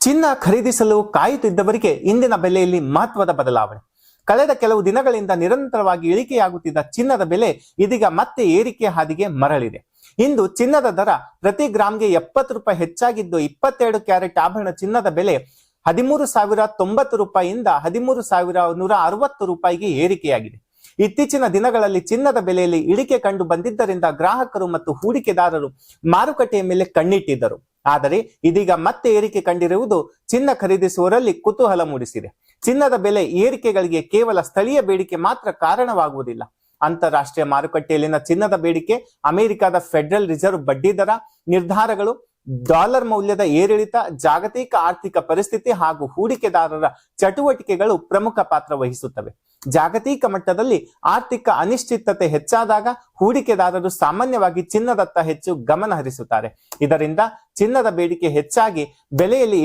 ಚಿನ್ನ ಖರೀದಿಸಲು ಕಾಯುತ್ತಿದ್ದವರಿಗೆ ಇಂದಿನ ಬೆಲೆಯಲ್ಲಿ ಮಹತ್ವದ ಬದಲಾವಣೆ. ಕಳೆದ ಕೆಲವು ದಿನಗಳಿಂದ ನಿರಂತರವಾಗಿ ಇಳಿಕೆಯಾಗುತ್ತಿದ್ದ ಚಿನ್ನದ ಬೆಲೆ ಇದೀಗ ಮತ್ತೆ ಏರಿಕೆ ಹಾದಿಗೆ ಮರಳಿದೆ. ಇಂದು ಚಿನ್ನದ ದರ ಪ್ರತಿ ಗ್ರಾಮ್ಗೆ 70 ರೂಪಾಯಿ ಹೆಚ್ಚಾಗಿದ್ದು 22 ಕ್ಯಾರೆಟ್ ಆಭರಣ ಚಿನ್ನದ ಬೆಲೆ 13,090 ರೂಪಾಯಿಯಿಂದ 13,160 ರೂಪಾಯಿಗೆ ಏರಿಕೆಯಾಗಿದೆ. ಇತ್ತೀಚಿನ ದಿನಗಳಲ್ಲಿ ಚಿನ್ನದ ಬೆಲೆಯಲ್ಲಿ ಇಳಿಕೆ ಕಂಡು ಬಂದಿದ್ದರಿಂದ ಗ್ರಾಹಕರು ಮತ್ತು ಹೂಡಿಕೆದಾರರು ಮಾರುಕಟ್ಟೆಯ ಮೇಲೆ ಕಣ್ಣಿಟ್ಟಿದ್ದರು. ಆದರೆ ಇದೀಗ ಮತ್ತೆ ಏರಿಕೆ ಕಂಡಿರುವುದು ಚಿನ್ನ ಖರೀದಿಸುವವರಲ್ಲಿ ಕುತೂಹಲ ಮೂಡಿಸಿದೆ. ಚಿನ್ನದ ಬೆಲೆ ಏರಿಕೆಗಳಿಗೆ ಕೇವಲ ಸ್ಥಳೀಯ ಬೇಡಿಕೆ ಮಾತ್ರ ಕಾರಣವಾಗುವುದಿಲ್ಲ. ಅಂತಾರಾಷ್ಟ್ರೀಯ ಮಾರುಕಟ್ಟೆಯಲ್ಲಿನ ಚಿನ್ನದ ಬೇಡಿಕೆ, ಅಮೆರಿಕದ ಫೆಡರಲ್ ರಿಸರ್ವ್ ಬಡ್ಡಿ ದರ ನಿರ್ಧಾರಗಳು, ಡಾಲರ್ ಮೌಲ್ಯದ ಏರಿಳಿತ, ಜಾಗತಿಕ ಆರ್ಥಿಕ ಪರಿಸ್ಥಿತಿ ಹಾಗೂ ಹೂಡಿಕೆದಾರರ ಚಟುವಟಿಕೆಗಳು ಪ್ರಮುಖ ಪಾತ್ರ ವಹಿಸುತ್ತವೆ. ಜಾಗತಿಕ ಮಟ್ಟದಲ್ಲಿ ಆರ್ಥಿಕ ಅನಿಶ್ಚಿತತೆ ಹೆಚ್ಚಾದಾಗ ಹೂಡಿಕೆದಾರರು ಸಾಮಾನ್ಯವಾಗಿ ಚಿನ್ನದತ್ತ ಹೆಚ್ಚು ಗಮನ ಹರಿಸುತ್ತಾರೆ. ಇದರಿಂದ ಚಿನ್ನದ ಬೇಡಿಕೆ ಹೆಚ್ಚಾಗಿ ಬೆಲೆಯಲ್ಲಿ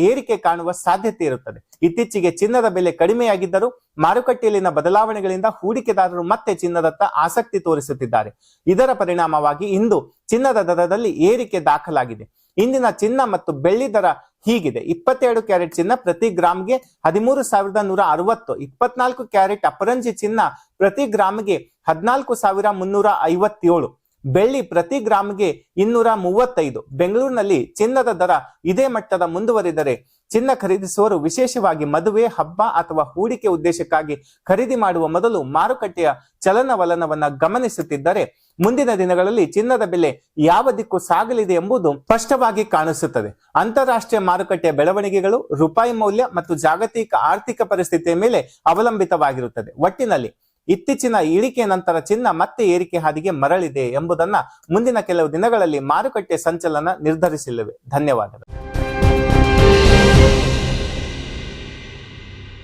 ಏರಿಕೆ ಕಾಣುವ ಸಾಧ್ಯತೆ ಇರುತ್ತದೆ. ಇತ್ತೀಚೆಗೆ ಚಿನ್ನದ ಬೆಲೆ ಕಡಿಮೆಯಾಗಿದ್ದರೂ ಮಾರುಕಟ್ಟೆಯಲ್ಲಿನ ಬದಲಾವಣೆಗಳಿಂದ ಹೂಡಿಕೆದಾರರು ಮತ್ತೆ ಚಿನ್ನದತ್ತ ಆಸಕ್ತಿ ತೋರಿಸುತ್ತಿದ್ದಾರೆ. ಇದರ ಪರಿಣಾಮವಾಗಿ ಇಂದು ಚಿನ್ನದ ದರದಲ್ಲಿ ಏರಿಕೆ ದಾಖಲಾಗಿದೆ. ಇಂದಿನ ಚಿನ್ನ ಮತ್ತು ಬೆಳ್ಳಿ ದರ ಹೀಗಿದೆ. 22 ಕ್ಯಾರೆಟ್ ಚಿನ್ನ ಪ್ರತಿ ಗ್ರಾಮ್ಗೆ 13,160, 24 ಕ್ಯಾರೆಟ್ ಅಪರಂಜಿ ಚಿನ್ನ ಪ್ರತಿ ಗ್ರಾಮ್ಗೆ 14,357, ಬೆಳ್ಳಿ ಪ್ರತಿ ಗ್ರಾಮ್ಗೆ 235. ಬೆಂಗಳೂರಿನಲ್ಲಿ ಚಿನ್ನದ ದರ ಇದೇ ಮಟ್ಟದ ಮುಂದುವರಿದರೆ ಚಿನ್ನ ಖರೀದಿಸುವವರು ವಿಶೇಷವಾಗಿ ಮದುವೆ, ಹಬ್ಬ ಅಥವಾ ಹೂಡಿಕೆ ಉದ್ದೇಶಕ್ಕಾಗಿ ಖರೀದಿ ಮಾಡುವ ಮೊದಲು ಮಾರುಕಟ್ಟೆಯ ಚಲನವಲನವನ್ನ ಗಮನಿಸುತ್ತಿದ್ದರೆ ಮುಂದಿನ ದಿನಗಳಲ್ಲಿ ಚಿನ್ನದ ಬೆಲೆ ಯಾವ ದಿಕ್ಕು ಸಾಗಲಿದೆ ಎಂಬುದು ಸ್ಪಷ್ಟವಾಗಿ ಕಾಣಿಸುತ್ತದೆ. ಅಂತಾರಾಷ್ಟ್ರೀಯ ಮಾರುಕಟ್ಟೆಯ ಬೆಳವಣಿಗೆಗಳು, ರೂಪಾಯಿ ಮೌಲ್ಯ ಮತ್ತು ಜಾಗತಿಕ ಆರ್ಥಿಕ ಪರಿಸ್ಥಿತಿಯ ಮೇಲೆ ಅವಲಂಬಿತವಾಗಿರುತ್ತದೆ. ಒಟ್ಟಿನಲ್ಲಿ ಇತ್ತೀಚಿನ ಇಳಿಕೆ ನಂತರ ಚಿನ್ನ ಮತ್ತೆ ಏರಿಕೆ ಹಾದಿಗೆ ಮರಳಿದೆ ಎಂಬುದನ್ನ ಮುಂದಿನ ಕೆಲವು ದಿನಗಳಲ್ಲಿ ಮಾರುಕಟ್ಟೆ ಸಂಚಲನ ನಿರ್ಧರಿಸಲಿವೆ. ಧನ್ಯವಾದಗಳು.